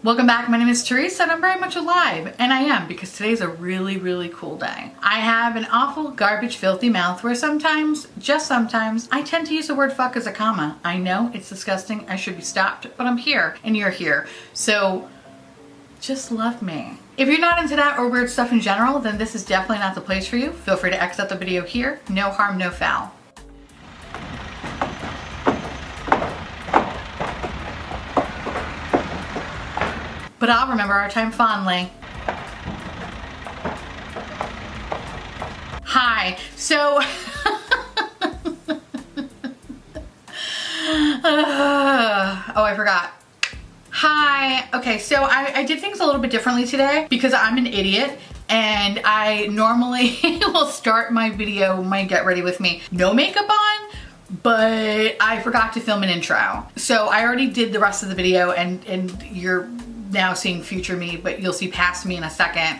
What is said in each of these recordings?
Welcome back. My name is Teresa and I'm very much alive. And I am, because today's a really, really cool day. I have an awful, garbage, filthy mouth where sometimes, just sometimes, I tend to use the word fuck as a comma. I know it's disgusting. I should be stopped, but I'm here and you're here. So just love me. If you're not into that or weird stuff in general, then this is definitely not the place for you. Feel free to exit the video here. No harm, no foul. But I'll remember our time fondly. Hi, so oh, I forgot. Hi. Okay, so I did things a little bit differently today because I'm an idiot and I normally will start my video, my get ready with me, no makeup on, but I forgot to film an intro. So I already did the rest of the video and you're now seeing future me, but you'll see past me in a second.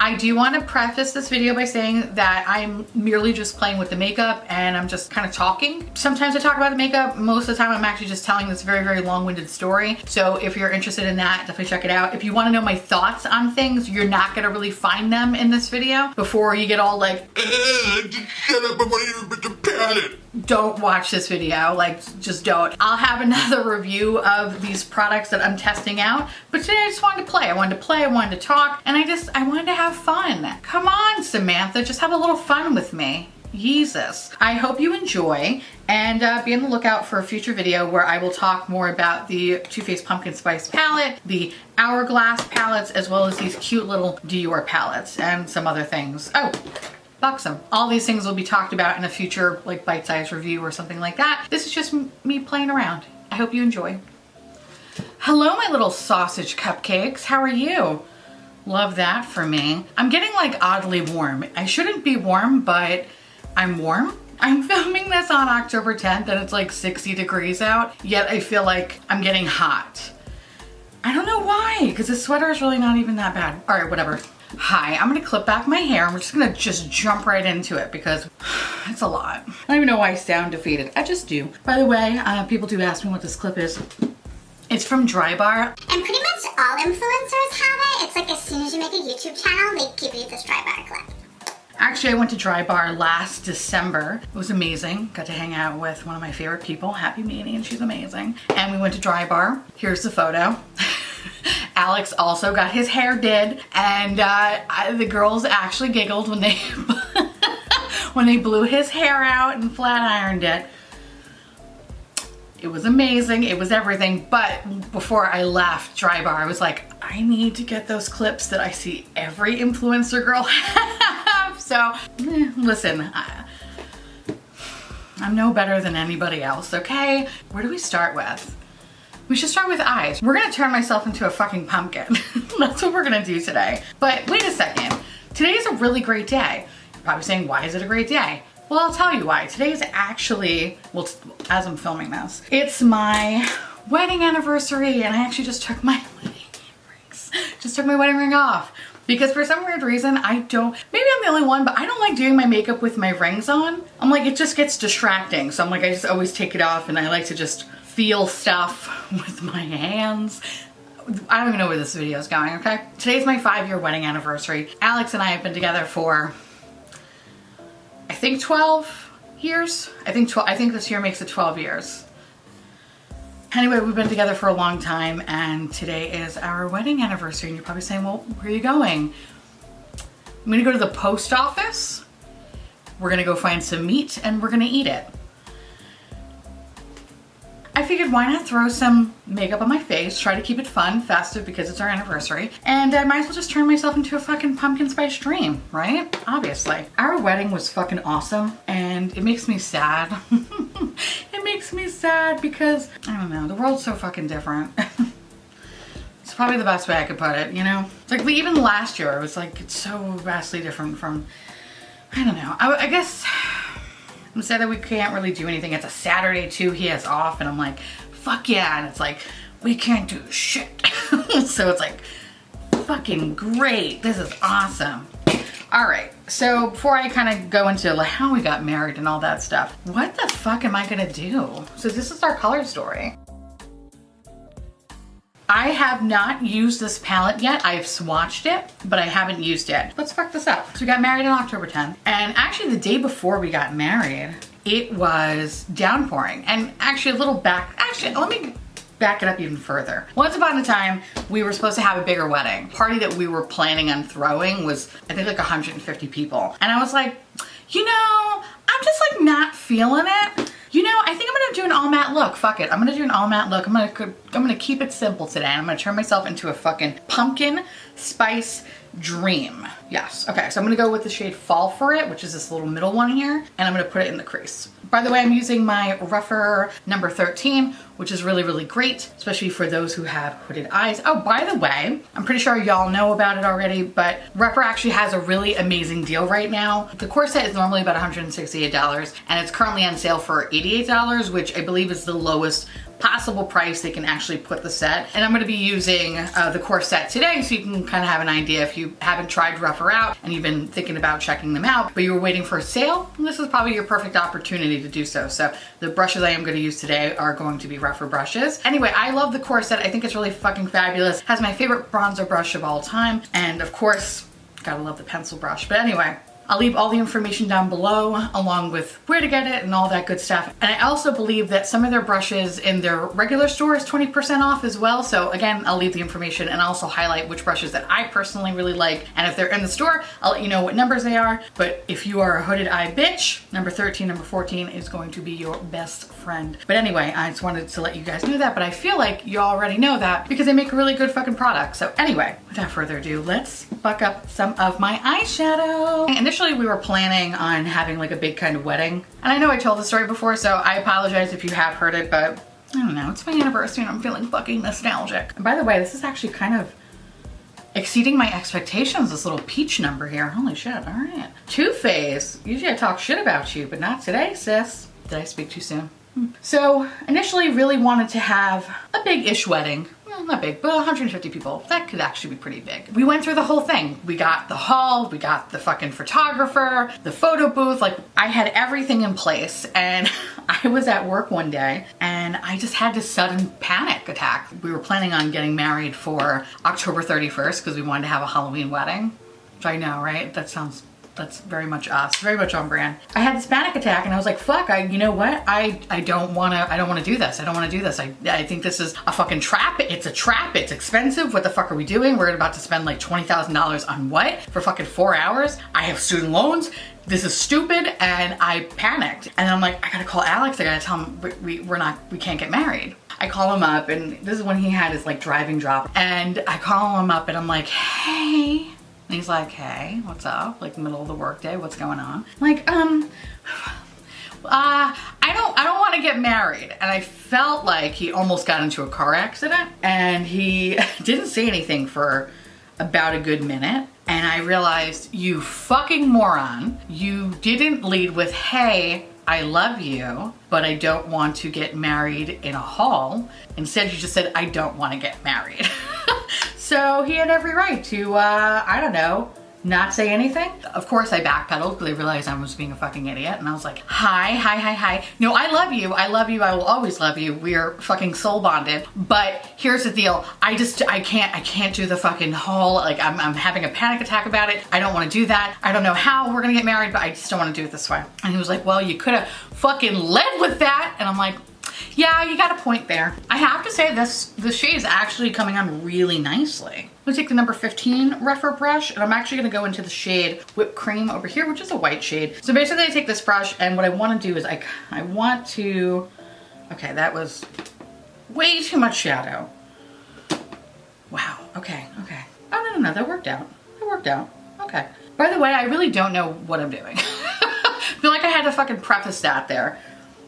I do want to preface this video by saying that I'm merely just playing with the makeup and I'm just kind of talking. Sometimes I talk about the makeup. Most of the time I'm actually just telling this very, very long-winded story. So if you're interested in that, definitely check it out. If you want to know my thoughts on things, you're not going to really find them in this video before you get all like, shut up, I want you to palette. Don't watch this video, like just don't. I'll have another review of these products that I'm testing out, but today I just wanted to play. I wanted to talk, and I wanted to have fun. Come on, Samantha, just have a little fun with me. Jesus. I hope you enjoy, and be on the lookout for a future video where I will talk more about the Too Faced Pumpkin Spice palette, the Hourglass palettes, as well as these cute little Dior palettes, and some other things. Oh, buxom. All these things will be talked about in a future like bite-sized review or something like that. This is just me playing around. I hope you enjoy. Hello, my little sausage cupcakes. How are you? Love that for me. I'm getting like oddly warm. I shouldn't be warm, but I'm warm. I'm filming this on October 10th and it's like 60 degrees out, yet I feel like I'm getting hot. I don't know why, because the sweater is really not even that bad. All right, whatever. Hi, I'm gonna clip back my hair and we're just gonna jump right into it because it's a lot. I don't even know why I sound defeated. I just do. By the way, people do ask me what this clip is. It's from Drybar. And pretty much all influencers have it. It's like as soon as you make a YouTube channel, they give you this Drybar clip. Actually, I went to Drybar last December. It was amazing. Got to hang out with one of my favorite people, Happy Meanie, and she's amazing. And we went to Drybar. Here's the photo. Alex also got his hair did, and the girls actually giggled when they when they blew his hair out and flat ironed it. It was amazing. It was everything. But before I left Drybar, I was like, I need to get those clips that I see every influencer girl have. So listen, I'm no better than anybody else, okay? Where do we start with? We should start with eyes. We're gonna turn myself into a fucking pumpkin. That's what we're gonna do today. But wait a second. Today is a really great day. You're probably saying, why is it a great day? Well, I'll tell you why. Today is actually, well, as I'm filming this, it's my wedding anniversary, and I actually just took my wedding ring off. Because for some weird reason, maybe I'm the only one, but I don't like doing my makeup with my rings on. I'm like, it just gets distracting. So I'm like, I just always take it off and I like to just feel stuff with my hands. I don't even know where this video is going, okay? Today's my 5-year wedding anniversary. Alex and I have been together for, I think 12 years. I think this year makes it 12 years. Anyway, we've been together for a long time and today is our wedding anniversary. And you're probably saying, well, where are you going? I'm gonna go to the post office. We're gonna go find some meat and we're gonna eat it. I figured why not throw some makeup on my face, try to keep it fun, festive because it's our anniversary, and I might as well just turn myself into a fucking pumpkin spice dream, right? Obviously. Our wedding was fucking awesome and it makes me sad. It makes me sad because, I don't know, the world's so fucking different. It's probably the best way I could put it, you know? It's like even last year, it was like, it's so vastly different from, I don't know. I guess, I'm sad that we can't really do anything. It's a Saturday too, he has off, and I'm like, fuck yeah, and it's like, we can't do shit. So it's like, fucking great, this is awesome. All right, so before I kind of go into like how we got married and all that stuff, what the fuck am I gonna do? So this is our color story. I have not used this palette yet. I've swatched it, but I haven't used it. Let's fuck this up. So we got married on October 10th, and actually the day before we got married, it was downpouring. And actually let me back it up even further. Once upon a time, we were supposed to have a bigger wedding. Party that we were planning on throwing was, I think, like 150 people. And I was like, you know, I'm just like not feeling it. You know, I think I'm gonna do an all matte look. Fuck it, I'm gonna do an all matte look. I'm gonna keep it simple today. I'm gonna turn myself into a fucking pumpkin spice dream. Yes, okay, so I'm gonna go with the shade Fall for It, which is this little middle one here, and I'm gonna put it in the crease. By the way, I'm using my REPHR number 13, which is really, really great, especially for those who have hooded eyes. Oh, by the way, I'm pretty sure y'all know about it already, but REPHR actually has a really amazing deal right now. The core set is normally about $168, and it's currently on sale for $88, which I believe is the lowest possible price they can actually put the set. And I'm gonna be using the core set today, so you can kind of have an idea if you haven't tried REPHR out and you've been thinking about checking them out, but you were waiting for a sale, this is probably your perfect opportunity to do so. So the brushes I am gonna use today are going to be REPHR brushes. Anyway, I love the core set. I think it's really fucking fabulous. Has my favorite bronzer brush of all time. And of course, gotta love the pencil brush. But anyway, I'll leave all the information down below along with where to get it and all that good stuff. And I also believe that some of their brushes in their regular store is 20% off as well. So again, I'll leave the information and also highlight which brushes that I personally really like. And if they're in the store, I'll let you know what numbers they are. But if you are a hooded eye bitch, number 13, number 14 is going to be your best friend. But anyway, I just wanted to let you guys know that, but I feel like you already know that because they make a really good fucking product. So anyway, without further ado, let's buck up some of my eyeshadow. Initially, we were planning on having like a big kind of wedding. And I know I told the story before, so I apologize if you have heard it, but I don't know, it's my anniversary and I'm feeling fucking nostalgic. And by the way, this is actually kind of exceeding my expectations, this little peach number here. Holy shit, all right. Too Faced, usually I talk shit about you, but not today, sis. Did I speak too soon? So initially really wanted to have a big-ish wedding. Well, not big, but 150 people. That could actually be pretty big. We went through the whole thing. We got the hall, we got the fucking photographer, the photo booth. Like, I had everything in place, and I was at work one day and I just had this sudden panic attack. We were planning on getting married for October 31st because we wanted to have a Halloween wedding. Which I know, right? That's very much us, very much on brand. I had this panic attack and I was like, fuck, you know what? I don't wanna do this. I don't wanna do this. I think this is a fucking trap. It's a trap, it's expensive. What the fuck are we doing? We're about to spend like $20,000 on what? For fucking 4 hours? I have student loans. This is stupid, and I panicked. And I'm like, I gotta call Alex, I gotta tell him we can't get married. I call him up, and this is when he had his like driving drop. And I call him up and I'm like, hey. And he's like, hey, what's up? Like, middle of the workday, what's going on? I'm like, I don't want to get married. And I felt like he almost got into a car accident, and he didn't say anything for about a good minute. And I realized, you fucking moron, you didn't lead with, hey, I love you, but I don't want to get married in a hall. Instead, you just said, I don't want to get married. So he had every right to, I don't know, not say anything. Of course I backpedaled because I realized I was being a fucking idiot, and I was like, hi. No, I love you, I will always love you. We're fucking soul bonded. But here's the deal, I can't do the fucking whole, like, I'm having a panic attack about it. I don't want to do that. I don't know how we're gonna get married, but I just don't want to do it this way. And he was like, well, you could have fucking led with that. And I'm like, yeah, you got a point there. I have to say this shade is actually coming on really nicely. I'm gonna take the number 15 REPHR brush, and I'm actually gonna go into the shade Whipped Cream over here, which is a white shade. So basically I take this brush, and what I wanna do is I want to, okay, that was way too much shadow. Wow, okay. Oh, no, that worked out. Okay. By the way, I really don't know what I'm doing. I feel like I had to fucking preface that there.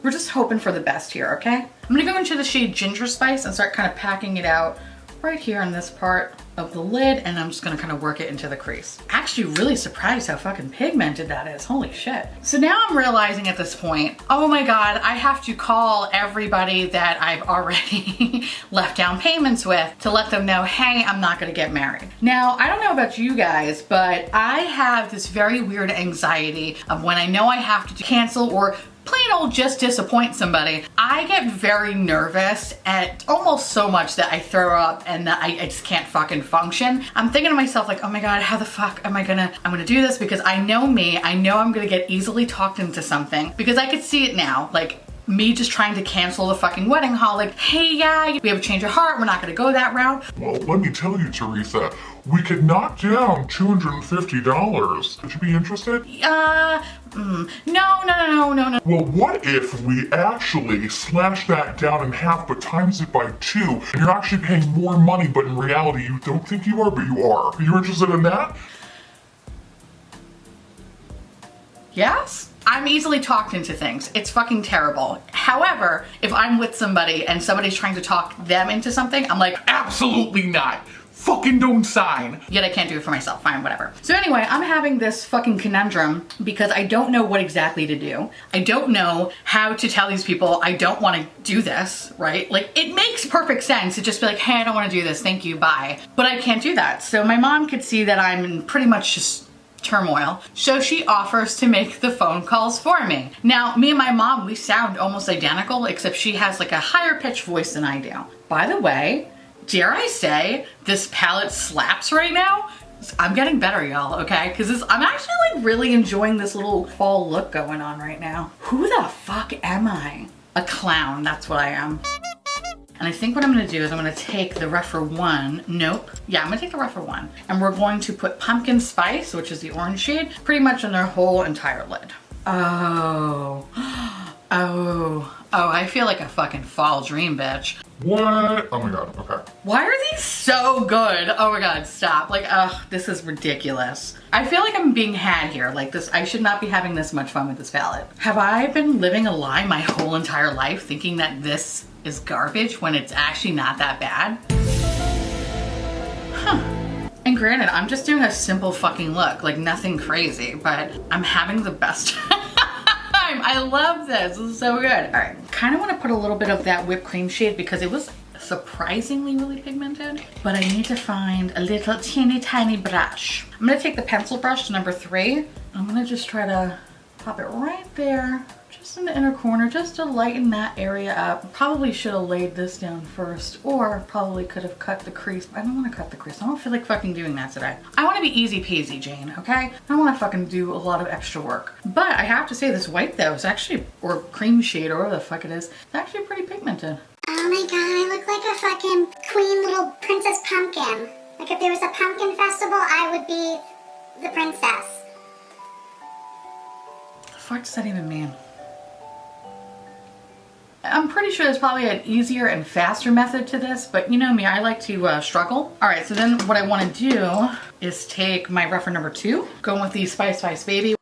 We're just hoping for the best here, okay? I'm gonna go into the shade Ginger Spice and start kind of packing it out right here on this part of the lid, and I'm just gonna kind of work it into the crease. Actually really surprised how fucking pigmented that is, holy shit. So now I'm realizing at this point, oh my God, I have to call everybody that I've already left down payments with to let them know, hey, I'm not gonna get married. Now, I don't know about you guys, but I have this very weird anxiety of when I know I have to cancel or plain old just disappoint somebody, I get very nervous at almost so much that I throw up and that I just can't fucking function. I'm thinking to myself like, oh my God, how the fuck am I'm gonna do this, because I know me, I know I'm gonna get easily talked into something, because I could see it now, like me just trying to cancel the fucking wedding hall, like, hey, yeah, we have a change of heart, we're not gonna go that route. Well, let me tell you, Teresa, we could knock down $250. Would you be interested? No. Well, what if we actually slash that down in half but times it by 2, and you're actually paying more money, but in reality you don't think you are, but you are. Are you interested in that? Yes? I'm easily talked into things. It's fucking terrible. However, if I'm with somebody and somebody's trying to talk them into something, I'm like, absolutely not. Fucking don't sign. Yet I can't do it for myself. Fine, whatever. So anyway, I'm having this fucking conundrum because I don't know what exactly to do. I don't know how to tell these people I don't want to do this, right? Like, it makes perfect sense to just be like, hey, I don't want to do this. Thank you, bye. But I can't do that. So my mom could see that I'm in pretty much just turmoil. So she offers to make the phone calls for me. Now, me and my mom, we sound almost identical, except she has like a higher pitched voice than I do. By the way, dare I say, this palette slaps right now? I'm getting better, y'all, okay? Because I'm actually like really enjoying this little fall look going on right now. Who the fuck am I? A clown, that's what I am. And I think what I'm gonna do is I'm gonna take the REPHR 1, nope. Yeah, I'm gonna take the REPHR 1. And we're going to put pumpkin spice, which is the orange shade, pretty much on their whole entire lid. Oh, I feel like a fucking fall dream, bitch. What? Oh my God, okay. Why are these so good? Oh my God, stop. Like, ugh, this is ridiculous. I feel like I'm being had here. Like this, I should not be having this much fun with this palette. Have I been living a lie my whole entire life thinking that this is garbage when it's actually not that bad? Huh. And granted, I'm just doing a simple fucking look, like nothing crazy, but I'm having the best time. I love this. This is so good. All right, kind of want to put a little bit of that whipped cream shade because it was surprisingly really pigmented, but I need to find a little teeny tiny brush. I'm gonna take the pencil brush to number 3. I'm gonna just try to pop it right there, just in the inner corner, just to lighten that area up. Probably should have laid this down first, or probably could have cut the crease. I don't want to cut the crease. I don't feel like fucking doing that today. I want to be easy peasy, Jane, okay? I don't want to fucking do a lot of extra work. But I have to say this white though is actually, or cream shade, or whatever the fuck it is, it's actually pretty pigmented. Oh my God, I look like a fucking queen little princess pumpkin. Like if there was a pumpkin festival, I would be the princess. The fuck does that even mean? I'm pretty sure there's probably an easier and faster method to this, but you know me, I like to struggle. All right, so then what I want to do is take my REPHR number 2, going with the Spice Baby.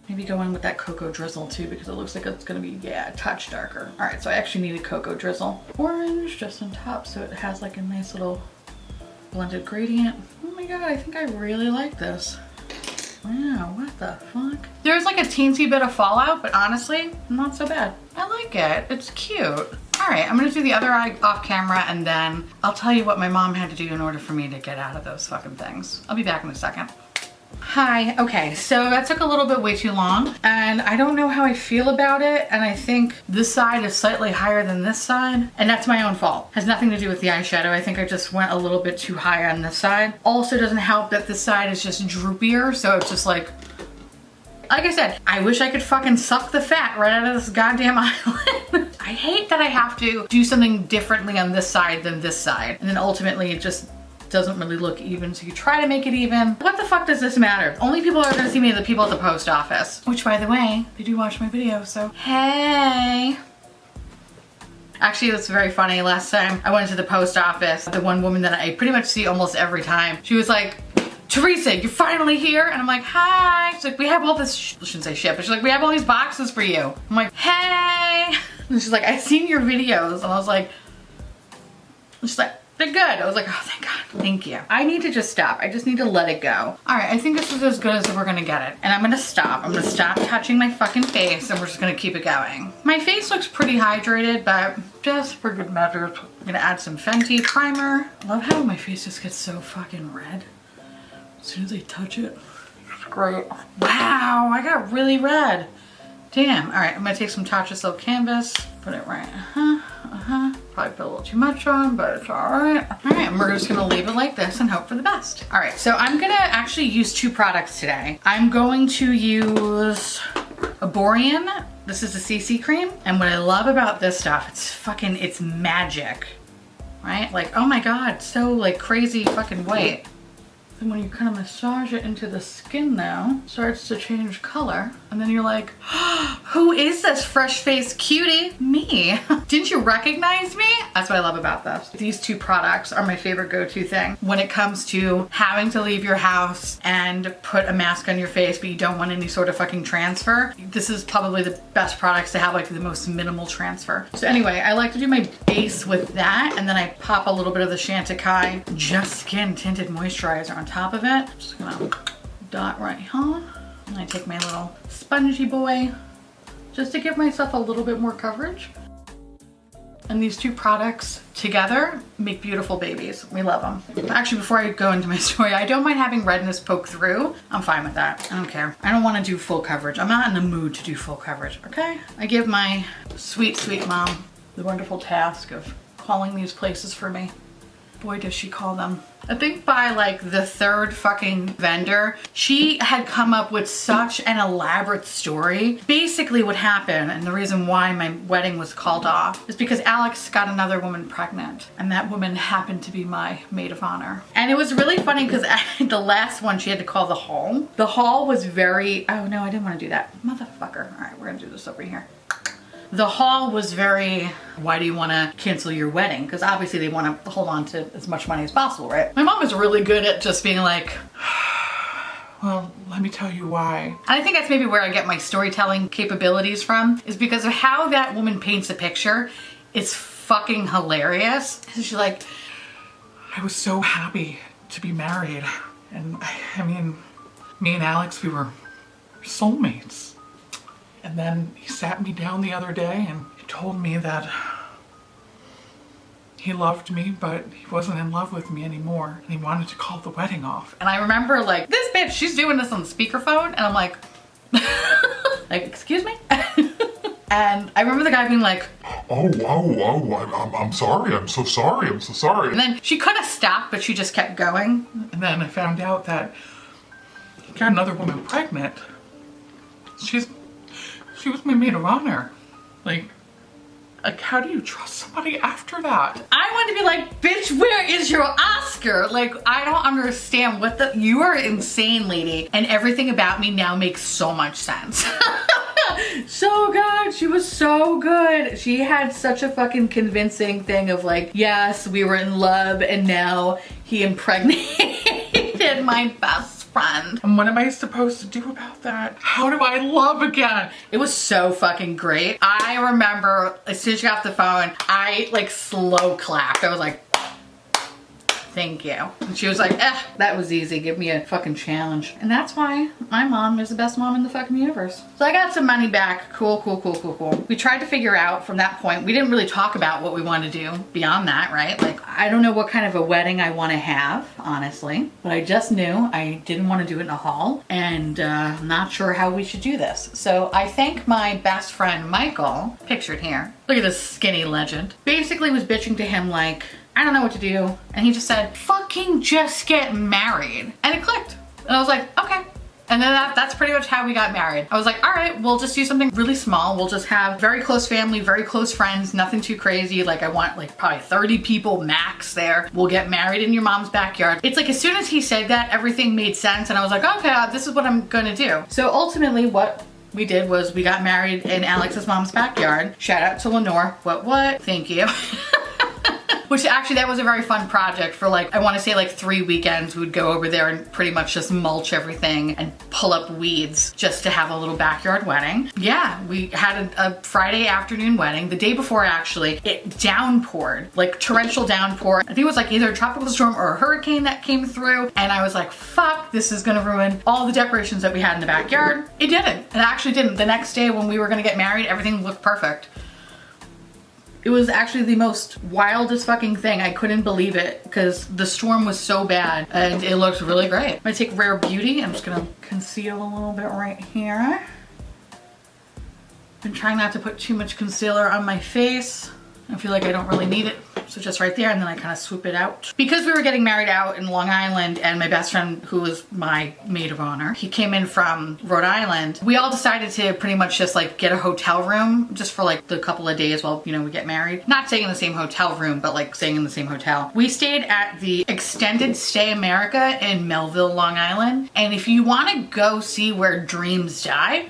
Maybe go in with that cocoa drizzle too, because it looks like it's gonna be, yeah, a touch darker. All right, so I actually need a cocoa drizzle. Orange just on top, so it has like a nice little blended gradient. Oh my God, I think I really like this. Wow, what the fuck? There's like a teensy bit of fallout, but honestly, not so bad. I like it, it's cute. All right, I'm gonna do the other eye off camera and then I'll tell you what my mom had to do in order for me to get out of those fucking things. I'll be back in a second. Hi, okay, so that took a little bit way too long and I don't know how I feel about it, and I think this side is slightly higher than this side, and that's my own fault. Has nothing to do with the eyeshadow. I think I just went a little bit too high on this side. Also doesn't help that this side is just droopier, so it's just like I said, I wish I could fucking suck the fat right out of this goddamn eyelid. I hate that I have to do something differently on this side than this side, and then ultimately it just doesn't really look even, so you try to make it even. What the fuck does this matter? Only people are gonna see me are the people at the post office. Which, by the way, they do watch my videos, so hey. Actually, it's very funny. Last time I went to the post office, the one woman that I pretty much see almost every time, she was like, Teresa, you're finally here? And I'm like, hi. She's like, we have all this, I shouldn't say shit, but she's like, we have all these boxes for you. I'm like, hey. And she's like, I've seen your videos. And I was like, she's like, they're good. I was like, oh, thank God, thank you. I need to just stop. I just need to let it go. All right, I think this is as good as we're gonna get it. And I'm gonna stop. I'm gonna stop touching my fucking face and we're just gonna keep it going. My face looks pretty hydrated, but just for good measure, I'm gonna add some Fenty primer. I love how my face just gets so fucking red as soon as I touch it. It's great. Wow, I got really red. Damn. All right, I'm gonna take some Tatcha Silk Canvas, put it right, Probably put a little too much on, but it's all right. All right, and we're just gonna leave it like this and hope for the best. All right, so I'm gonna actually use 2 products today. I'm going to use a Borean. This is a CC cream. And what I love about this stuff, it's magic, right? Like, oh my God, so like crazy fucking white. And when you kind of massage it into the skin now, it starts to change color. And then you're like, oh, who is this fresh-faced cutie? Me. Didn't you recognize me? That's what I love about this. These 2 products are my favorite go-to thing when it comes to having to leave your house and put a mask on your face, but you don't want any sort of fucking transfer. This is probably the best products to have like the most minimal transfer. So anyway, I like to do my base with that, and then I pop a little bit of the CHANTECAILLE Just Skin Tinted Moisturizer on top of it. I'm just gonna dot right here. And I take my little spongy boy just to give myself a little bit more coverage. And these 2 products together make beautiful babies. We love them. Actually, before I go into my story, I don't mind having redness poke through. I'm fine with that. I don't care. I don't want to do full coverage. I'm not in the mood to do full coverage, okay? I give my sweet, sweet mom the wonderful task of calling these places for me. Boy, does she call them. I think by like the 3rd fucking vendor, she had come up with such an elaborate story. Basically what happened, and the reason why my wedding was called off, is because Alex got another woman pregnant, and that woman happened to be my maid of honor. And it was really funny because the last one she had to call the hall. The hall was very, oh no, I didn't want to do that. Motherfucker. All right, we're gonna do this over here. The hall was very, why do you want to cancel your wedding? Because obviously they want to hold on to as much money as possible, right? My mom is really good at just being like, well, let me tell you why. And I think that's maybe where I get my storytelling capabilities from, is because of how that woman paints a picture. It's fucking hilarious. She's like, I was so happy to be married. And I mean, me and Alex, we were soulmates. And then he sat me down the other day and he told me that he loved me, but he wasn't in love with me anymore. And he wanted to call the wedding off. And I remember like, this bitch, she's doing this on the speakerphone. And I'm like, like, excuse me? And I remember the guy being like, I'm sorry, I'm so sorry, I'm so sorry. And then she could have stopped, but she just kept going. And then I found out that he got another woman pregnant. She was my maid of honor. Like, how do you trust somebody after that? I want to be like, bitch, where is your Oscar? Like, I don't understand what you are insane, lady. And everything about me now makes so much sense. So good. She was so good. She had such a fucking convincing thing of like, yes, we were in love and now he impregnated my best friend. And what am I supposed to do about that? How do I love again? It was so fucking great. I remember as soon as she got off the phone, I like slow clapped. I was like, thank you. And she was like, that was easy. Give me a fucking challenge. And that's why my mom is the best mom in the fucking universe. So I got some money back. Cool. We tried to figure out from that point, we didn't really talk about what we wanted to do beyond that, right? Like, I don't know what kind of a wedding I want to have, honestly, but I just knew I didn't want to do it in a hall, and I'm not sure how we should do this. So I thank my best friend, Michael, pictured here. Look at this skinny legend. Basically was bitching to him like, I don't know what to do. And he just said, fucking just get married. And it clicked. And I was like, okay. And then that's pretty much how we got married. I was like, all right, we'll just do something really small. We'll just have very close family, very close friends, nothing too crazy. Like I want like probably 30 people max there. We'll get married in your mom's backyard. It's like as soon as he said that, everything made sense. And I was like, okay, this is what I'm gonna do. So ultimately what we did was we got married in Alex's mom's backyard. Shout out to Lenore. What? Thank you. Which actually that was a very fun project for like, I want to say like 3 weekends. We would go over there and pretty much just mulch everything and pull up weeds just to have a little backyard wedding. Yeah, we had a Friday afternoon wedding. The day before actually, it downpoured, like torrential downpour. I think it was like either a tropical storm or a hurricane that came through. And I was like, fuck, this is gonna ruin all the decorations that we had in the backyard. It didn't, it actually didn't. The next day when we were gonna get married, everything looked perfect. It was actually the most wildest fucking thing. I couldn't believe it because the storm was so bad and it looked really great. I'm gonna take Rare Beauty. I'm just gonna conceal a little bit right here. Been trying not to put too much concealer on my face. I feel like I don't really need it. So just right there, and then I kind of swoop it out. Because we were getting married out in Long Island, and my best friend, who was my maid of honor, he came in from Rhode Island. We all decided to pretty much just like get a hotel room just for like the couple of days while, you know, we get married. Not staying in the same hotel room, but like staying in the same hotel. We stayed at the Extended Stay America in Melville, Long Island. And if you want to go see where dreams die,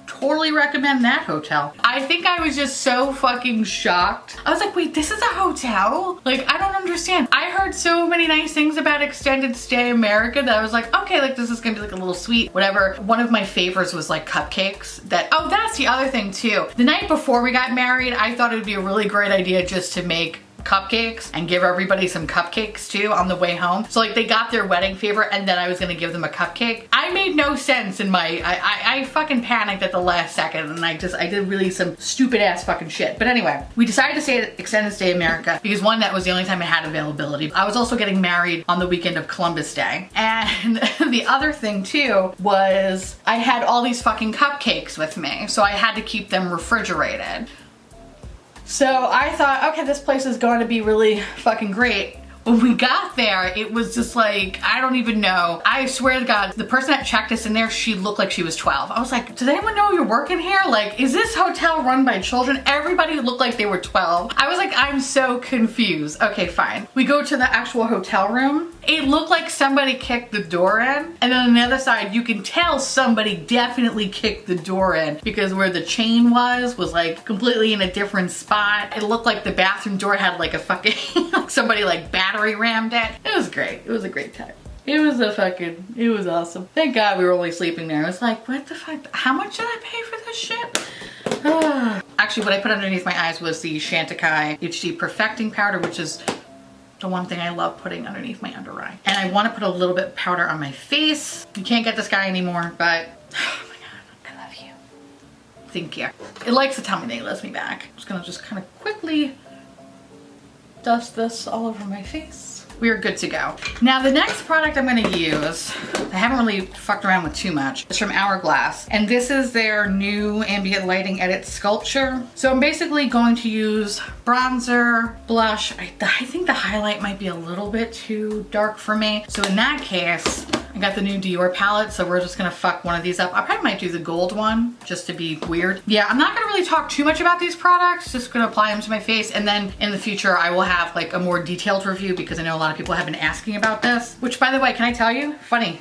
totally recommend that hotel. I think I was just so fucking shocked. I was like, wait, this is a hotel? Like, I don't understand. I heard so many nice things about Extended Stay America that I was like, okay, like this is gonna be like a little sweet, whatever. One of my favorites was like cupcakes that, oh, that's the other thing too. The night before we got married, I thought it would be a really great idea just to make cupcakes and give everybody some cupcakes too on the way home. So like they got their wedding favor and then I was gonna give them a cupcake. I made no sense in my, I fucking panicked at the last second and I did really some stupid ass fucking shit. But anyway, we decided to stay at Extended Stay America because one, that was the only time I had availability. I was also getting married on the weekend of Columbus Day. And the other thing too was I had all these fucking cupcakes with me. So I had to keep them refrigerated. So I thought, okay, this place is going to be really fucking great. When we got there, it was just like, I don't even know. I swear to God, the person that checked us in there, she looked like she was 12. I was like, does anyone know you're working here? Like, is this hotel run by children? Everybody looked like they were 12. I was like, I'm so confused. Okay, fine. We go to the actual hotel room. It looked like somebody kicked the door in. And then on the other side, you can tell somebody definitely kicked the door in because where the chain was like completely in a different spot. It looked like the bathroom door had like a fucking, somebody like battery rammed it. It was great. It was a great time. It was awesome. Thank God we were only sleeping there. I was like, what the fuck? How much did I pay for this shit? Actually, what I put underneath my eyes was the Chantecaille HD Perfecting Powder, which is the one thing I love putting underneath my under eye. And I want to put a little bit of powder on my face. You can't get this guy anymore, but oh my God, I love you. Thank you. It likes to tell me that he loves me back. I'm just gonna kind of quickly dust this all over my face. We are good to go. Now the next product I'm gonna use, I haven't really fucked around with too much. It's from Hourglass. And this is their new Ambient Lighting Edit Sculpture. So I'm basically going to use bronzer, blush. I think the highlight might be a little bit too dark for me. So in that case, I got the new Dior palette, so we're just gonna fuck one of these up. I probably might do the gold one just to be weird. Yeah, I'm not gonna really talk too much about these products, just gonna apply them to my face, and then in the future I will have like a more detailed review because I know a lot of people have been asking about this. Which, by the way, can I tell you? Funny.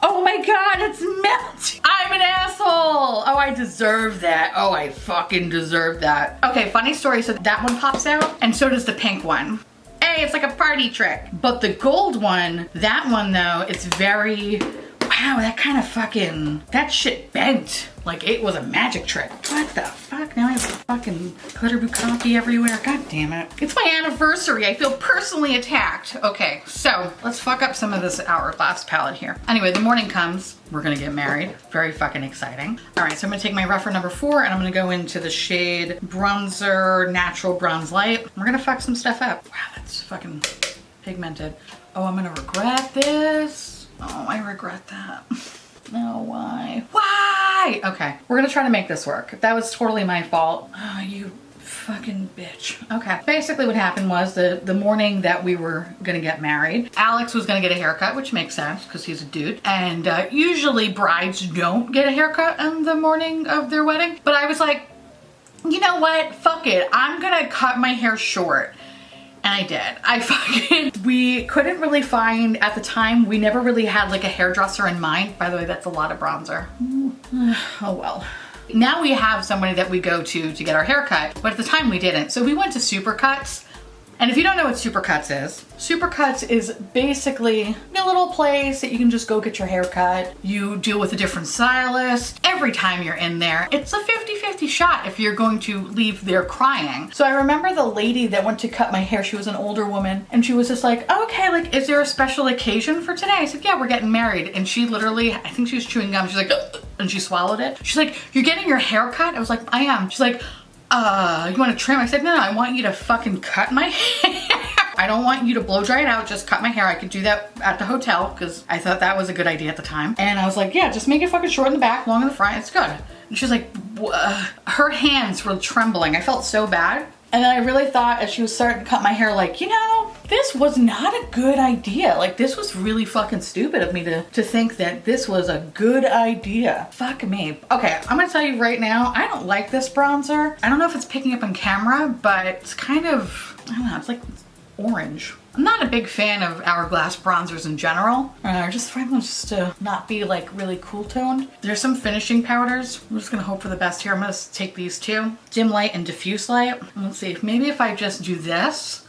Oh my God, it's melting. I'm an asshole. Oh, I deserve that. Oh, I fucking deserve that. Okay, funny story. So that one pops out and so does the pink one. Hey, it's like a party trick. But the gold one, that one though, it's very, wow, that kind of fucking, that shit bent. Like it was a magic trick. What the fuck? Now I have fucking glitter bukkake everywhere. God damn it. It's my anniversary. I feel personally attacked. Okay, so let's fuck up some of this Hourglass palette here. Anyway, the morning comes. We're gonna get married. Very fucking exciting. All right, so I'm gonna take my REPHR number 4 and I'm gonna go into the shade Bronzer Natural Bronze Light. We're gonna fuck some stuff up. Wow, that's fucking pigmented. Oh, I'm gonna regret this. Oh, I regret that. No, why? Why? Okay, we're gonna try to make this work. That was totally my fault. Oh, you fucking bitch. Okay, basically what happened was the morning that we were gonna get married, Alex was gonna get a haircut, which makes sense because he's a dude. And usually brides don't get a haircut on the morning of their wedding. But I was like, you know what? Fuck it. I'm gonna cut my hair short. And I did. We couldn't really find, at the time, we never really had like a hairdresser in mind. By the way, that's a lot of bronzer. Oh well. Now we have somebody that we go to get our hair cut, but at the time we didn't. So we went to Supercuts. And if you don't know what Supercuts is basically a little place that you can just go get your hair cut. You deal with a different stylist. Every time you're in there, it's a 50-50 shot if you're going to leave there crying. So I remember the lady that went to cut my hair, she was an older woman, and she was just like, oh, okay, like, is there a special occasion for today? I said, yeah, we're getting married. And she literally, I think she was chewing gum. She's like, ugh, and she swallowed it. She's like, you're getting your hair cut? I was like, I am. She's like, you want to trim? I said, no, I want you to fucking cut my hair. I don't want you to blow dry it out, just cut my hair. I could do that at the hotel because I thought that was a good idea at the time. And I was like, yeah, just make it fucking short in the back, long in the front, it's good. And she was like, her hands were trembling. I felt so bad. And then I really thought as she was starting to cut my hair, like, you know, this was not a good idea. Like, this was really fucking stupid of me to think that this was a good idea. Fuck me. Okay, I'm gonna tell you right now, I don't like this bronzer. I don't know if it's picking up on camera, but it's kind of, I don't know, it's like orange. I'm not a big fan of Hourglass bronzers in general. I just find them just to not be like really cool toned. There's some finishing powders. I'm just gonna hope for the best here. I'm gonna take these two, dim light and diffuse light. Let's see, maybe if I just do this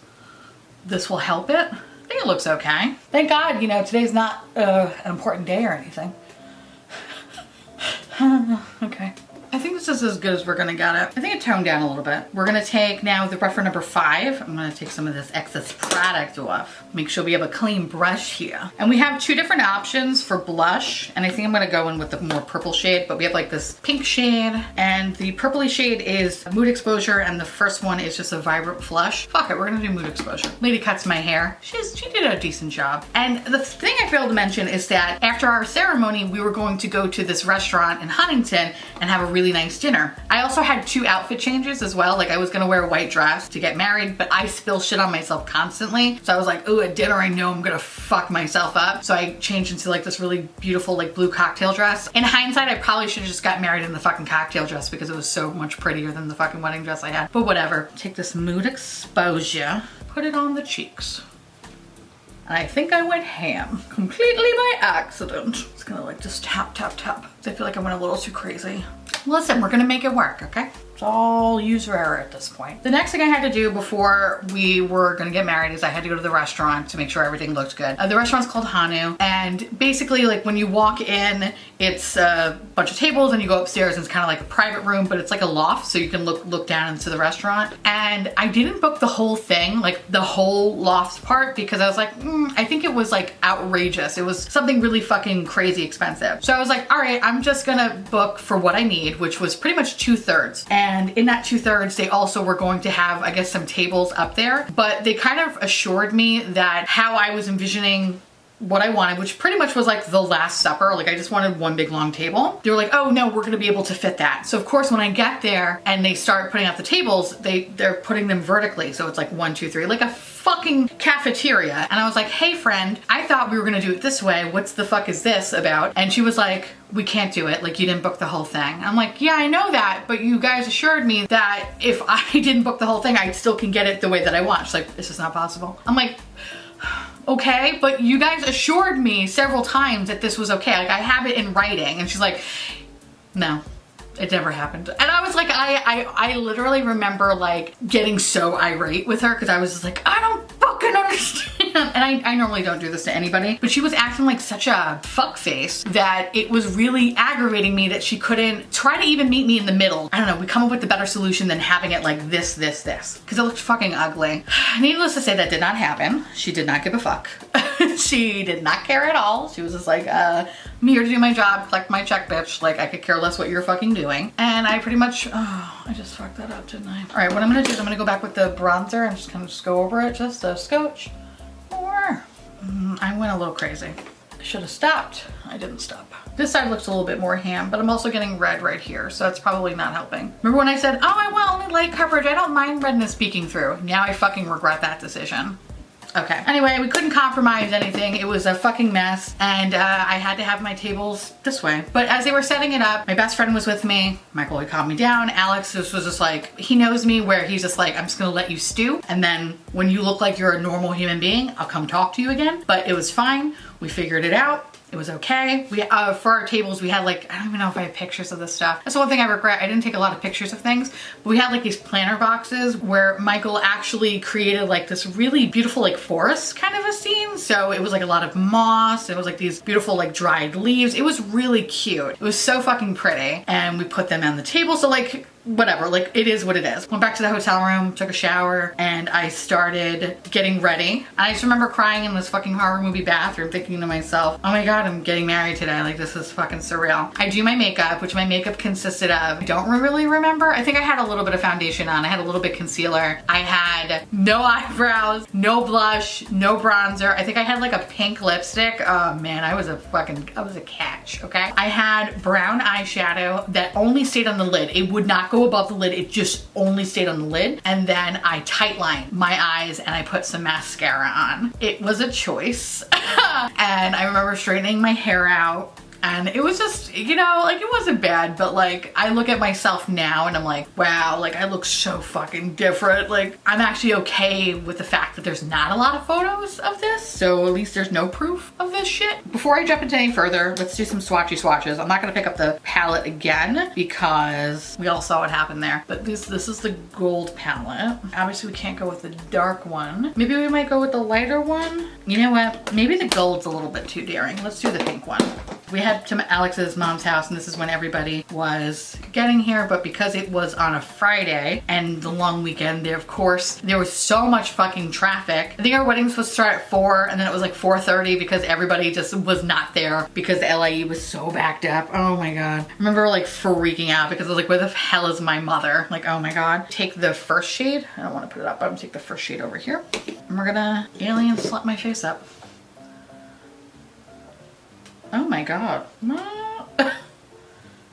will help it. I think it looks okay. Thank God, you know, today's not an important day or anything. Okay. I think this is as good as we're gonna get it. I think it toned down a little bit. We're gonna take now the REPHR number 5. I'm gonna take some of this excess product off. Make sure we have a clean brush here. And we have 2 different options for blush. And I think I'm gonna go in with the more purple shade, but we have like this pink shade, and the purpley shade is Mood Exposure, and the first one is just a Vibrant Flush. Fuck it, we're gonna do Mood Exposure. Lady cuts my hair. She did a decent job. And the thing I failed to mention is that after our ceremony, we were going to go to this restaurant in Huntington and have a really nice dinner. I also had 2 outfit changes as well. Like I was gonna wear a white dress to get married, but I spill shit on myself constantly. So I was like, ooh, at dinner I know I'm gonna fuck myself up. So I changed into like this really beautiful like blue cocktail dress. In hindsight, I probably should have just got married in the fucking cocktail dress because it was so much prettier than the fucking wedding dress I had. But whatever. Take this Mood Exposure, put it on the cheeks. And I think I went ham, completely by accident. Just gonna like just tap, tap, tap. I feel like I went a little too crazy. Listen, we're gonna make it work, okay? It's all user error at this point. The next thing I had to do before we were gonna get married is I had to go to the restaurant to make sure everything looked good. The restaurant's called Hanu, and basically like when you walk in, it's a bunch of tables and you go upstairs and it's kind of like a private room, but it's like a loft so you can look down into the restaurant. And I didn't book the whole thing, like the whole loft part, because I was like, I think it was like outrageous. It was something really fucking crazy expensive. So I was like, all right, I'm just gonna book for what I need, which was pretty much 2/3. And in that 2/3, they also were going to have, I guess, some tables up there, but they kind of assured me that how I was envisioning what I wanted, which pretty much was like the Last Supper. Like I just wanted one big long table. They were like, oh no, we're gonna be able to fit that. So of course, when I get there and they start putting out the tables, they're putting them vertically. So it's like 1, 2, 3, like a fucking cafeteria. And I was like, hey friend, I thought we were gonna do it this way. What's the fuck is this about? And she was like, we can't do it. Like you didn't book the whole thing. I'm like, yeah, I know that, but you guys assured me that if I didn't book the whole thing, I still can get it the way that I want. She's like, this is not possible. I'm like, okay, but you guys assured me several times that this was okay. Like I have it in writing. And she's like, no, it never happened. And I was like, I literally remember like getting so irate with her because I was just like, I don't fucking understand. And I normally don't do this to anybody, but she was acting like such a fuckface that it was really aggravating me that she couldn't try to even meet me in the middle. I don't know, we come up with a better solution than having it like this, because it looked fucking ugly. Needless to say, that did not happen. She did not give a fuck. She did not care at all. She was just like, I'm here to do my job, collect my check, bitch. Like, I could care less what you're fucking doing. And I pretty much, I just fucked that up, didn't I? All right, what I'm gonna do is I'm gonna go back with the bronzer and just kind of just go over it, just a scotch. Or, I went a little crazy. I should have stopped. I didn't stop. This side looks a little bit more ham, but I'm also getting red right here, so it's probably not helping. Remember when I said, oh, I want only light coverage, I don't mind redness peeking through. Now I fucking regret that decision. Okay, anyway, we couldn't compromise anything. It was a fucking mess, and I had to have my tables this way. But as they were setting it up, my best friend was with me. Michael, he calmed me down. Alex was just like, he knows me where he's just like, I'm just gonna let you stew, and then when you look like you're a normal human being, I'll come talk to you again. But it was fine. We figured it out. It was okay. We for our tables, we had like, I don't even know if I have pictures of this stuff. That's the one thing I regret. I didn't take a lot of pictures of things, but we had like these planter boxes where Michael actually created like this really beautiful like forest kind of a scene. So it was like a lot of moss. It was like these beautiful like dried leaves. It was really cute. It was so fucking pretty. And we put them on the table. So like, whatever, like it is what it is. Went back to the hotel room, took a shower, and I started getting ready. I just remember crying in this fucking horror movie bathroom thinking to myself, oh my God, I'm getting married today. Like this is fucking surreal. I do my makeup, which my makeup consisted of, I don't really remember. I think I had a little bit of foundation on. I had a little bit concealer. I had no eyebrows, no blush, no bronzer. I think I had like a pink lipstick. Oh man, I was a catch, okay? I had brown eyeshadow that only stayed on the lid. It would not go above the lid. It just only stayed on the lid. And then I tightlined my eyes and I put some mascara on. It was a choice. And I remember straightening my hair out. And it was just, you know, like it wasn't bad, but like I look at myself now and I'm like, wow, like I look so fucking different. Like I'm actually okay with the fact that there's not a lot of photos of this. So at least there's no proof of this shit. Before I jump into any further, let's do some swatchy swatches. I'm not gonna pick up the palette again because we all saw what happened there. But this is the gold palette. Obviously we can't go with the dark one. Maybe we might go with the lighter one. You know what? Maybe the gold's a little bit too daring. Let's do the pink one. We had to Alex's mom's house and this is when everybody was getting here, but because it was on a Friday and the long weekend, there was so much fucking traffic. I think our wedding was supposed to start at 4 and then it was like 4:30 because everybody just was not there because the LIE was so backed up. Oh my God. I remember like freaking out because I was like, where the hell is my mother? Like, oh my God. Take the first shade. I don't want to put it up, but I'm gonna take the first shade over here. And we're gonna alien slap my face up. Oh my God.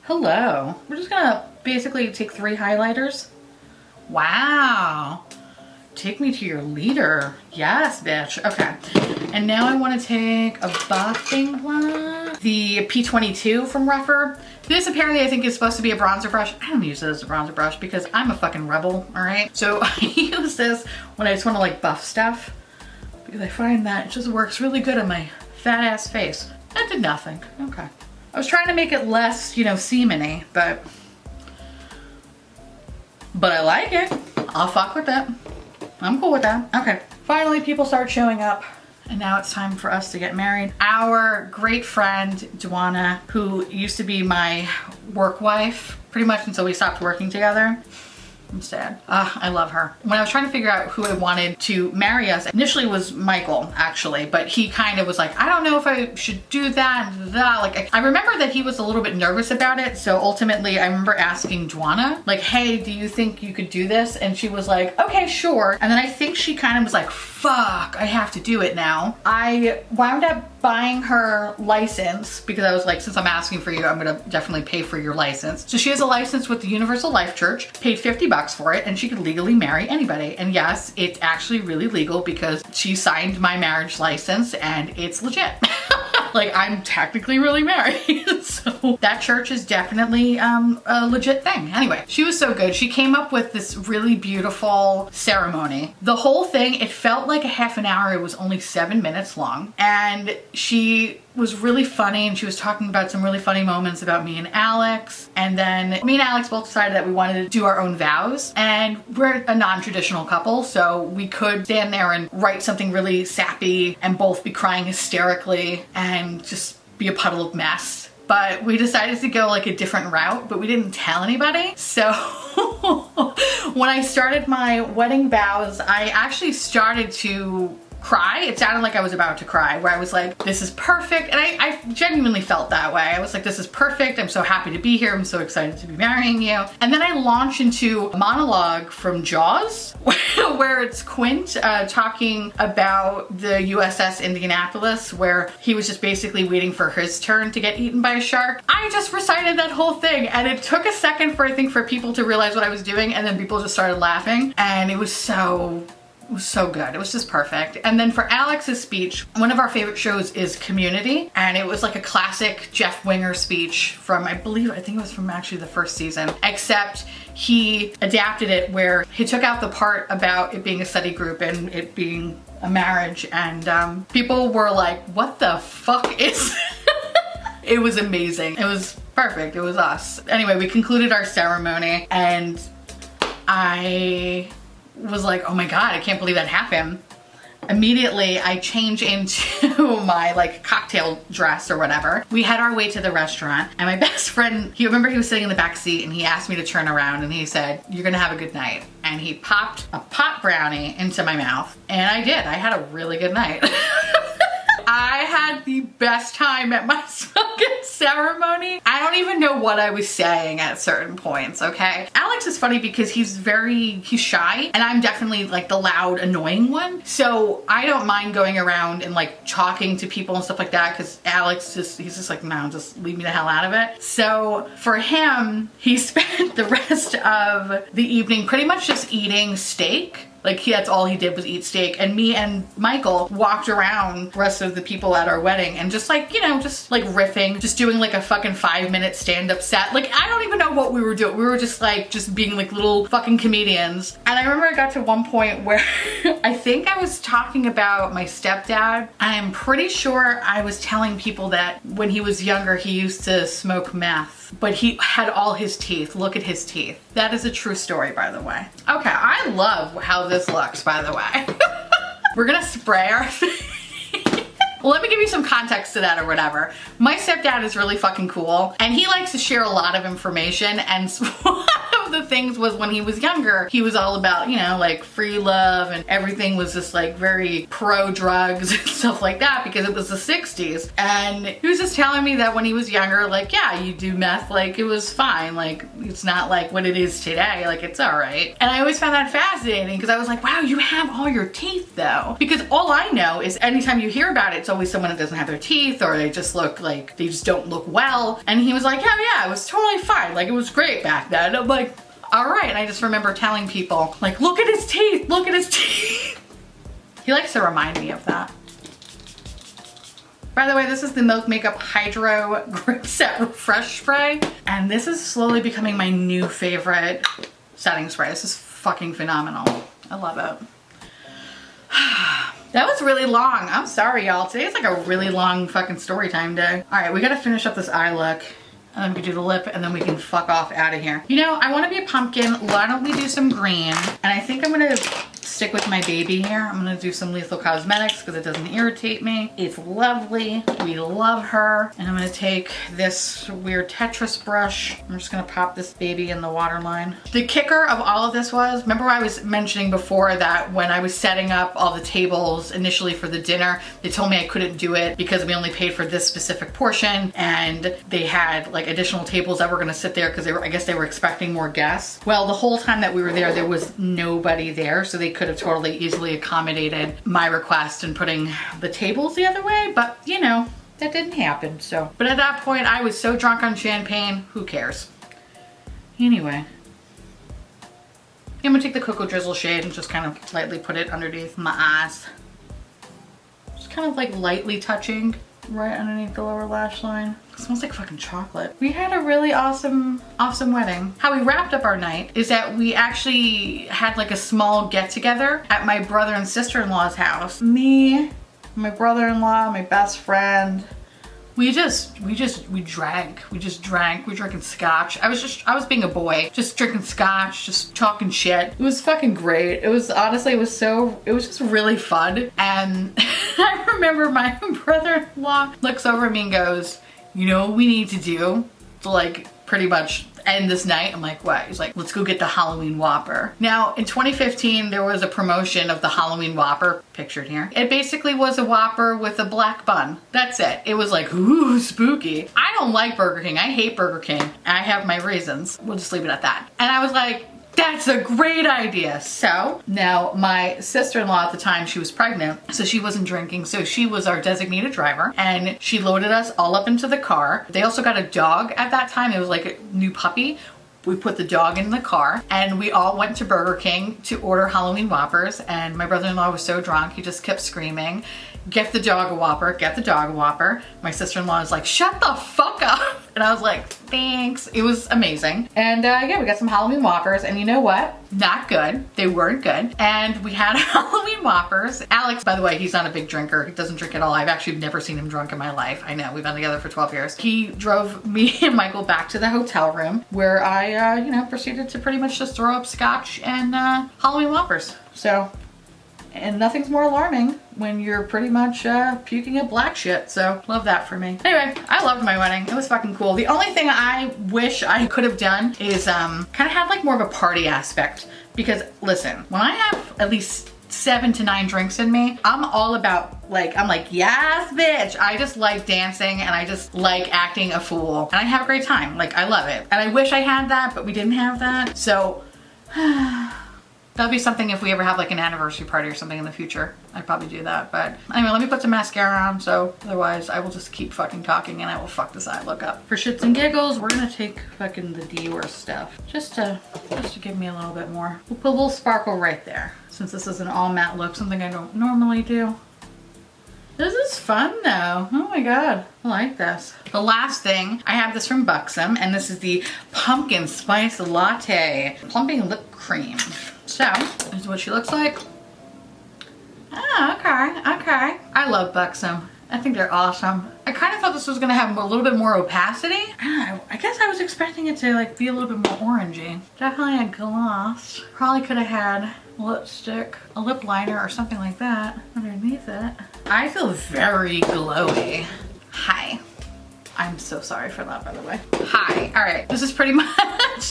Hello. We're just gonna basically take 3 highlighters. Wow. Take me to your leader. Yes, bitch. Okay. And now I want to take a buffing one. The P22 from REPHR. This apparently I think is supposed to be a bronzer brush. I don't use it as a bronzer brush because I'm a fucking rebel, all right? So I use this when I just want to like buff stuff because I find that it just works really good on my fat ass face. That did nothing. Okay. I was trying to make it less, you know, semen-y, but I like it. I'll fuck with that. I'm cool with that. Okay. Finally, people start showing up, and now it's time for us to get married. Our great friend, Joanna, who used to be my work wife, pretty much until we stopped working together. I'm sad. I love her. When I was trying to figure out who I wanted to marry us, initially was Michael, actually, but he kind of was like, I don't know if I should do that and that. Like, I remember that he was a little bit nervous about it. So ultimately, I remember asking Joanna, like, hey, do you think you could do this? And she was like, okay, sure. And then I think she kind of was like, fuck, I have to do it now. I wound up buying her license because I was like, since I'm asking for you, I'm gonna definitely pay for your license. So she has a license with the Universal Life Church, paid $50 for it, and she could legally marry anybody. And yes, it's actually really legal because she signed my marriage license and it's legit. Like I'm technically really married. So that church is definitely a legit thing. Anyway, she was so good. She came up with this really beautiful ceremony. The whole thing, it felt like a half an hour. It was only 7 minutes long. And she was really funny and she was talking about some really funny moments about me and Alex. And then me and Alex both decided that we wanted to do our own vows. And we're a non-traditional couple, so we could stand there and write something really sappy and both be crying hysterically and just be a puddle of mess. But we decided to go like a different route, but we didn't tell anybody. So when I started my wedding vows, I actually started to cry. It sounded like I was about to cry, where I was like, this is perfect. And I genuinely felt that way. I was like, this is perfect. I'm so happy to be here. I'm so excited to be marrying you. And then I launched into a monologue from Jaws, where it's Quint talking about the USS Indianapolis, where he was just basically waiting for his turn to get eaten by a shark. I just recited that whole thing, and it took a second for, I think, for people to realize what I was doing, and then people just started laughing, and it was so good. It was just perfect. And then for Alex's speech, one of our favorite shows is Community, and it was like a classic Jeff Winger speech from, I think it was from actually the first season, except he adapted it where he took out the part about it being a study group and it being a marriage, and people were like, what the fuck is It was amazing. It was perfect. It was us. Anyway, we concluded our ceremony and I was like, oh my God, I can't believe that happened. immediately I change into my like cocktail dress or whatever. We had our way to the restaurant, and my best friend, he was sitting in the back seat, and he asked me to turn around, and he said, "You're gonna have a good night." And he popped a pot brownie into my mouth, and I did. I had a really good night. I had the best time at my fucking ceremony. I don't even know what I was saying at certain points, okay? Alex is funny because he's shy, and I'm definitely like the loud, annoying one. So I don't mind going around and like talking to people and stuff like that, because Alex he's just like, no, just leave me the hell out of it. So for him, he spent the rest of the evening pretty much just eating steak. Like that's all he did was eat steak, and me and Michael walked around the rest of the people at our wedding and just like, you know, just like riffing, just doing like a fucking 5-minute stand-up set. Like I don't even know what we were doing. We were just like, just being like little fucking comedians. And I remember I got to one point where I think I was talking about my stepdad. I'm pretty sure I was telling people that when he was younger, he used to smoke meth, but he had all his teeth. Look at his teeth. That is a true story, by the way. Okay, I love how this looks, by the way. We're gonna spray our face. Well, let me give you some context to that or whatever. My stepdad is really fucking cool, and he likes to share a lot of information, and one of the things was when he was younger, he was all about, you know, like free love, and everything was just like very pro drugs and stuff like that, because it was the 60s. And he was just telling me that when he was younger, like, yeah, you do meth, like it was fine. Like it's not like what it is today, like it's all right. And I always found that fascinating, because I was like, wow, you have all your teeth though. Because all I know is anytime you hear about it, it's always someone that doesn't have their teeth, or they just look like they just don't look well. And he was like, yeah, it was totally fine. Like it was great back then. And I'm like, all right. And I just remember telling people like, look at his teeth, look at his teeth. He likes to remind me of that. By the way, this is the Milk Makeup Hydro Grip Set Refresh Spray. And this is slowly becoming my new favorite setting spray. This is fucking phenomenal. I love it. That was really long. I'm sorry, y'all. Today's like a really long fucking story time day. All right, we gotta finish up this eye look, and then we can do the lip, and then we can fuck off out of here. You know, I wanna be a pumpkin. Why don't we do some green? And I think I'm gonna stick with my baby here. I'm gonna do some Lethal Cosmetics because it doesn't irritate me. It's lovely. We love her. And I'm gonna take this weird Tetris brush. I'm just gonna pop this baby in the waterline. The kicker of all of this was, remember I was mentioning before that when I was setting up all the tables initially for the dinner, they told me I couldn't do it because we only paid for this specific portion, and they had like additional tables that were gonna sit there because I guess they were expecting more guests. Well, the whole time that we were there was nobody there, so they could have totally easily accommodated my request and putting the tables the other way, but you know, that didn't happen. So, but at that point I was so drunk on champagne, who cares? Anyway, I'm gonna take the Cocoa Drizzle shade and just kind of lightly put it underneath my eyes. Just kind of like lightly touching right underneath the lower lash line. It smells like fucking chocolate. We had a really awesome wedding. How we wrapped up our night is that we actually had like a small get together at my brother and sister-in-law's house. Me, my brother-in-law, my best friend. We drank. We were drinking scotch. I was being a boy, just drinking scotch, just talking shit. It was fucking great. It was honestly, it was just really fun. And I remember my brother-in-law looks over at me and goes, you know what we need to do to like pretty much end this night? I'm like, what? He's like, let's go get the Halloween Whopper. Now, in 2015, there was a promotion of the Halloween Whopper, pictured here. It basically was a Whopper with a black bun. That's it. It was like, ooh, spooky. I don't like Burger King. I hate Burger King. I have my reasons. We'll just leave it at that. And I was like, that's a great idea. So now my sister-in-law at the time, she was pregnant, so she wasn't drinking. So she was our designated driver, and she loaded us all up into the car. They also got a dog at that time. It was like a new puppy. We put the dog in the car, and we all went to Burger King to order Halloween Whoppers. And my brother-in-law was so drunk, he just kept screaming, get the dog a Whopper, get the dog a Whopper. My sister-in-law was like, shut the fuck up. And I was like, thanks. It was amazing. And yeah, we got some Halloween Whoppers, and you know what? Not good. They weren't good. And we had Halloween Whoppers. Alex, by the way, he's not a big drinker. He doesn't drink at all. I've actually never seen him drunk in my life. I know, we've been together for 12 years. He drove me and Michael back to the hotel room where I, proceeded to pretty much just throw up scotch and Halloween Whoppers. So And nothing's more alarming when you're pretty much puking up black shit. So love that for me. Anyway, I loved my wedding. It was fucking cool. The only thing I wish I could have done is kind of have like more of a party aspect. Because listen, when I have at least 7 to 9 drinks in me, I'm all about like, I'm like, yes, bitch. I just like dancing and I just like acting a fool. And I have a great time. Like, I love it. And I wish I had that, but we didn't have that. So that'll be something if we ever have like an anniversary party or something in the future. I'd probably do that. But anyway, let me put some mascara on. So otherwise I will just keep fucking talking and I will fuck this eye look up. For shits and giggles, we're gonna take fucking the Dior stuff. Just to give me a little bit more. We'll put a little sparkle right there. Since this is an all matte look, something I don't normally do. This is fun though. Oh my God, I like this. The last thing, I have this from Buxom, and this is the Pumpkin Spice Latte Plumping Lip Cream. So, this is what she looks like. Ah, okay. I love Buxom. I think they're awesome. I kind of thought this was gonna have a little bit more opacity. I guess I was expecting it to like be a little bit more orangey. Definitely a gloss. Probably could have had lipstick, a lip liner or something like that underneath it. I feel very glowy. Hi. I'm so sorry for that, by the way. Hi. All right, this is pretty much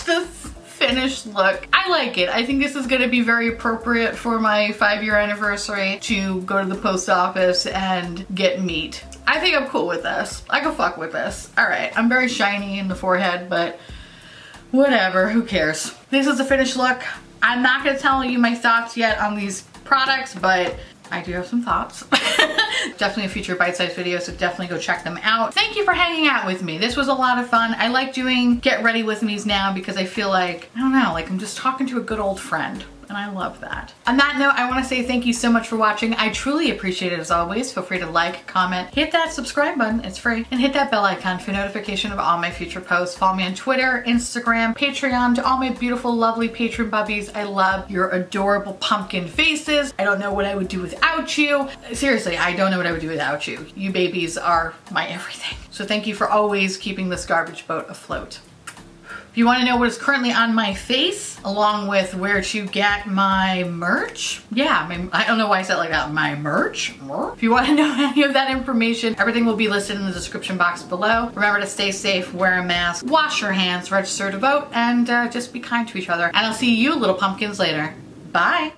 the finished look. I like it. I think this is gonna be very appropriate for my 5-year anniversary to go to the post office and get meat. I think I'm cool with this. I can fuck with this. All right, I'm very shiny in the forehead, but whatever, who cares? This is the finished look. I'm not gonna tell you my thoughts yet on these products, but I do have some thoughts. Definitely a future bite-sized video, so definitely go check them out. Thank you for hanging out with me. This was a lot of fun. I like doing get ready with me's now because I feel like, I don't know, like I'm just talking to a good old friend. And I love that. On that note, I want to say thank you so much for watching. I truly appreciate it as always. Feel free to like, comment, hit that subscribe button, it's free, and hit that bell icon for notification of all my future posts. Follow me on Twitter, Instagram, Patreon. To all my beautiful, lovely patron bubbies, I love your adorable pumpkin faces. I don't know what I would do without you. Seriously, I don't know what I would do without you. You babies are my everything. So thank you for always keeping this garbage boat afloat. If you want to know what is currently on my face, along with where to get my merch, I don't know why I said it like that, my merch. If you want to know any of that information, everything will be listed in the description box below. Remember to stay safe, wear a mask, wash your hands, register to vote, and just be kind to each other. And I'll see you little pumpkins later. Bye.